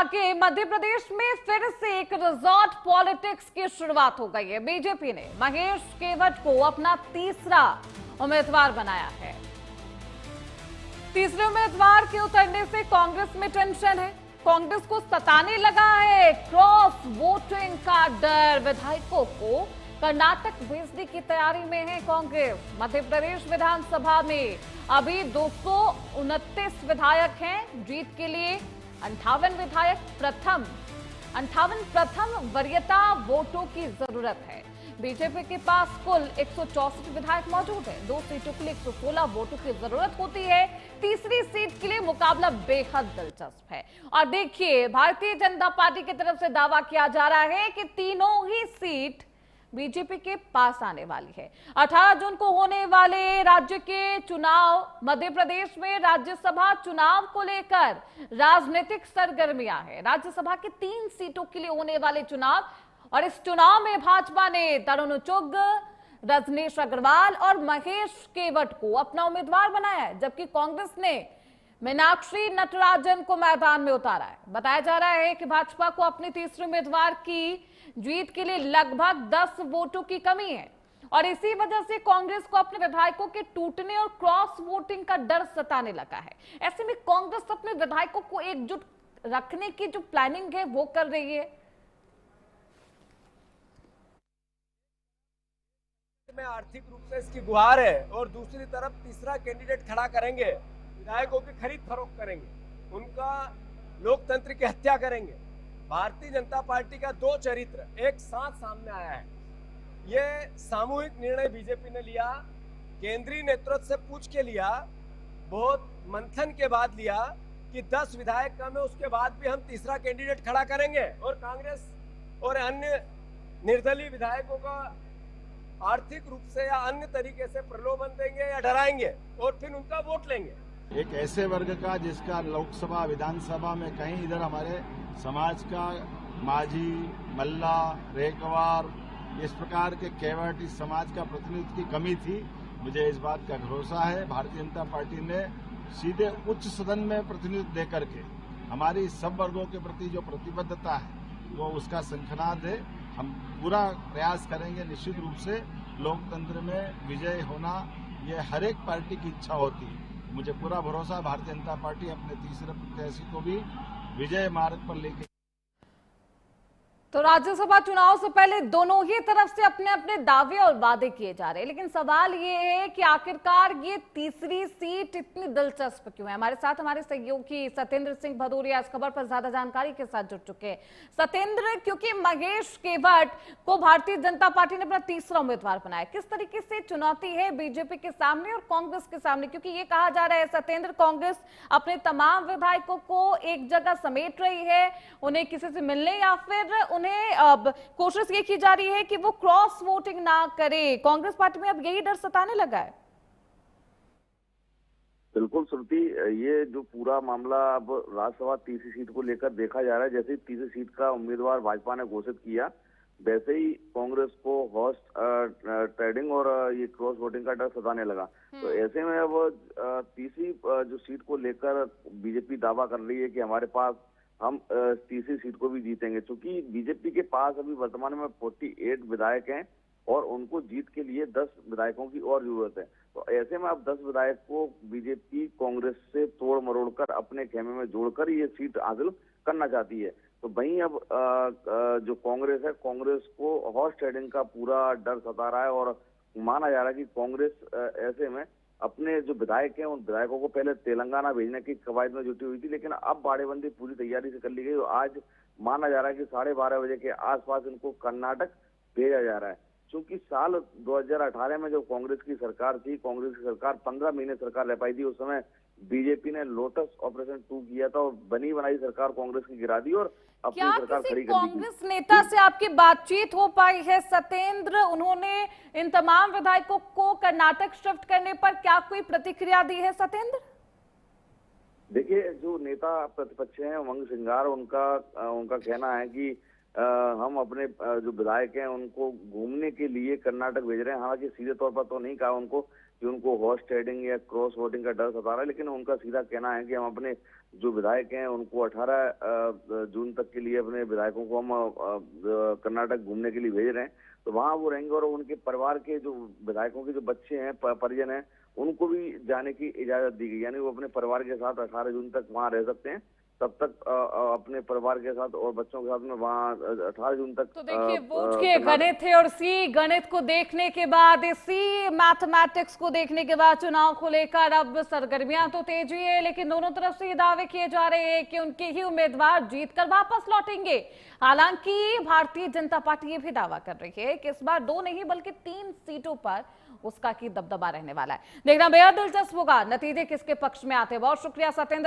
आगे मध्य प्रदेश में फिर से एक रिजॉर्ट पॉलिटिक्स की शुरुआत हो गई है। बीजेपी ने महेश केवट को अपना तीसरा उम्मीदवार बनाया है। तीसरे उम्मीदवार के उतरने से कांग्रेस में टेंशन है। कांग्रेस को सताने लगा है क्रॉस वोटिंग का डर। विधायकों को कर्नाटक भेजने की तैयारी में है कांग्रेस। मध्य प्रदेश विधानसभा में अभी 229 विधायक हैं। जीत के लिए 58 प्रथम वरीयता वोटों की जरूरत है। बीजेपी के पास कुल 164 विधायक मौजूद है। 2 सीटों के लिए 116 वोटों की जरूरत होती है। तीसरी सीट के लिए मुकाबला बेहद दिलचस्प है। और देखिए, भारतीय जनता पार्टी की तरफ से दावा किया जा रहा है कि तीनों ही सीट बीजेपी के पास आने वाली है। 18 जून को होने वाले राज्य के चुनाव, मध्य प्रदेश में राज्यसभा चुनाव को लेकर राजनीतिक सरगर्मियां हैं। राज्यसभा की 3 सीटों के लिए होने वाले चुनाव, और इस चुनाव में भाजपा ने तरुण चुग, रजनीश अग्रवाल और महेश केवट को अपना उम्मीदवार बनाया है, जबकि कांग्रेस ने मीनाक्षी नटराजन को मैदान में उतारा है। बताया जा रहा है कि भाजपा को अपने तीसरे उम्मीदवार की जीत के लिए लगभग 10 वोटों की कमी है, और इसी वजह से कांग्रेस को अपने विधायकों के टूटने और क्रॉस वोटिंग का डर सताने लगा है। ऐसे में कांग्रेस अपने विधायकों को एकजुट रखने की जो प्लानिंग है वो कर रही है। में आर्थिक रूप से इसकी गुहार है, और दूसरी तरफ तीसरा कैंडिडेट खड़ा करेंगे, विधायकों की खरीद फरोख्त करेंगे, उनका लोकतंत्र की हत्या करेंगे। भारतीय जनता पार्टी का 2 चरित्र एक साथ सामने आया है। ये सामूहिक निर्णय बीजेपी ने लिया, केंद्रीय नेतृत्व से पूछ के लिया, बहुत मंथन के बाद लिया कि 10 विधायक कम है, उसके बाद भी हम तीसरा कैंडिडेट खड़ा करेंगे और कांग्रेस और अन्य निर्दलीय विधायकों का आर्थिक रूप से या अन्य तरीके से प्रलोभन देंगे या डराएंगे और फिर उनका वोट लेंगे। एक ऐसे वर्ग का जिसका लोकसभा विधानसभा में कहीं इधर हमारे समाज का माझी, मल्ला, रेकवार, इस प्रकार के केवट, इस समाज का प्रतिनिधित्व की कमी थी। मुझे इस बात का भरोसा है भारतीय जनता पार्टी ने सीधे उच्च सदन में प्रतिनिधित्व देकर के हमारी सब वर्गों के प्रति जो प्रतिबद्धता है वो उसका शंखनाद है। हम पूरा प्रयास करेंगे। निश्चित रूप से लोकतंत्र में विजय होना ये हर एक पार्टी की इच्छा होती है। मुझे पूरा भरोसा भारतीय जनता पार्टी अपने तीसरे प्रत्याशी को भी विजय मार्ग पर लेके। तो राज्यसभा चुनाव से पहले दोनों ही तरफ से अपने अपने दावे और वादे किए जा रहे हैं, लेकिन सवाल ये है कि आखिरकार ये तीसरी सीट इतनी दिलचस्प क्यों है। हमारे साथ हमारे सहयोगी सत्येंद्र सिंह भदौरिया इस खबर पर ज्यादा जानकारी के साथ जुड़ चुके हैं। सत्येंद्र, क्योंकि महेश केवट को भारतीय जनता पार्टी ने अपना तीसरा उम्मीदवार बनाया, किस तरीके से चुनौती है बीजेपी के सामने और कांग्रेस के सामने, क्योंकि ये कहा जा रहा है सत्येंद्र, कांग्रेस अपने तमाम विधायकों को एक जगह समेट रही है, उन्हें किसी से मिलने या फिर उन्हें अब कोशिश ये की जा रही है कि वो क्रॉस वोटिंग ना करे। कांग्रेस पार्टी में अब यही डर सताने लगा है। बिल्कुल श्रुति, ये जो पूरा मामला अब राज्यसभा तीसरी सीट को लेकर देखा जा रहा है। जैसे ही तीसरी सीट का उम्मीदवार भाजपा ने घोषित किया, वैसे ही कांग्रेस को हॉर्स ट्रेडिंग और ये क्रॉस वोटिंग का डर सताने लगा। तो ऐसे में अब तीसरी जो सीट को लेकर बीजेपी दावा कर रही है कि हमारे पास हम तीसरी सीट को भी जीतेंगे, क्योंकि बीजेपी के पास अभी वर्तमान में 48 विधायक हैं और उनको जीत के लिए 10 विधायकों की और जरूरत है। तो ऐसे में अब 10 विधायक को बीजेपी कांग्रेस से तोड़ मरोड़ कर अपने खेमे में जोड़कर ये सीट हासिल करना चाहती है। तो वहीं अब जो कांग्रेस है, कांग्रेस को हॉर्स ट्रेडिंग का पूरा डर सता रहा है, और माना जा रहा है कि कांग्रेस ऐसे में अपने जो विधायक हैं उन विधायकों को पहले तेलंगाना भेजने की कवायद में जुटी हुई थी, लेकिन अब बाड़ेबंदी पूरी तैयारी से कर ली गई। आज माना जा रहा है कि 12:30 बजे के आसपास इनको कर्नाटक भेजा जा रहा है, क्योंकि साल 2018 में जो कांग्रेस की सरकार थी, कांग्रेस की सरकार 15 महीने सरकार रह पाई थी। उस समय बीजेपी ने लोटस ऑपरेशन 2 किया था और बनी बनाई सरकार कांग्रेस की गिरा दी और अपनी सरकार खड़ी कर दी। कांग्रेस नेता से आपकी बातचीत हो पाई है सत्येंद्र? उन्होंने इन तमाम विधायकों को कर्नाटक शिफ्ट करने पर क्या कोई प्रतिक्रिया दी है सत्येंद्र? देखिए, जो नेता प्रतिपक्ष हैं उमंग सिंगार, उनका कहना है कि हम अपने जो विधायक हैं उनको घूमने के लिए कर्नाटक भेज रहे हैं। हालांकि सीधे तौर पर तो नहीं कहा उनको कि उनको हॉर्स ट्रेडिंग या क्रॉस वोटिंग का डर सता रहा है, लेकिन उनका सीधा कहना है कि हम अपने जो विधायक हैं उनको 18 जून तक के लिए अपने विधायकों को हम कर्नाटक घूमने के लिए भेज रहे हैं। तो वहाँ वो रहेंगे और उनके परिवार के जो विधायकों के जो बच्चे हैं, परिजन हैं, उनको भी जाने की इजाजत दी गई, यानी वो अपने परिवार के साथ 18 जून तक वहाँ रह सकते हैं। तब तक अपने परिवार के साथ और बच्चों के साथ में वहाँ 18 जून तक। तो देखिए, वोट के गणित थे और इसी गणित को देखने के बाद, इसी मैथमेटिक्स को देखने के बाद चुनाव को लेकर अब सरगर्मियां तो तेजी है, लेकिन दोनों तरफ से ये दावे किए जा रहे हैं कि उनके ही उम्मीदवार जीतकर वापस लौटेंगे। हालांकि भारतीय जनता पार्टी ये भी दावा कर रही है कि इस बार 2 नहीं बल्कि 3 सीटों पर उसका की दबदबा रहने वाला है। देखना बेहद दिलचस्प होगा नतीजे किसके पक्ष में आते हैं। बहुत शुक्रिया सत्येंद्र।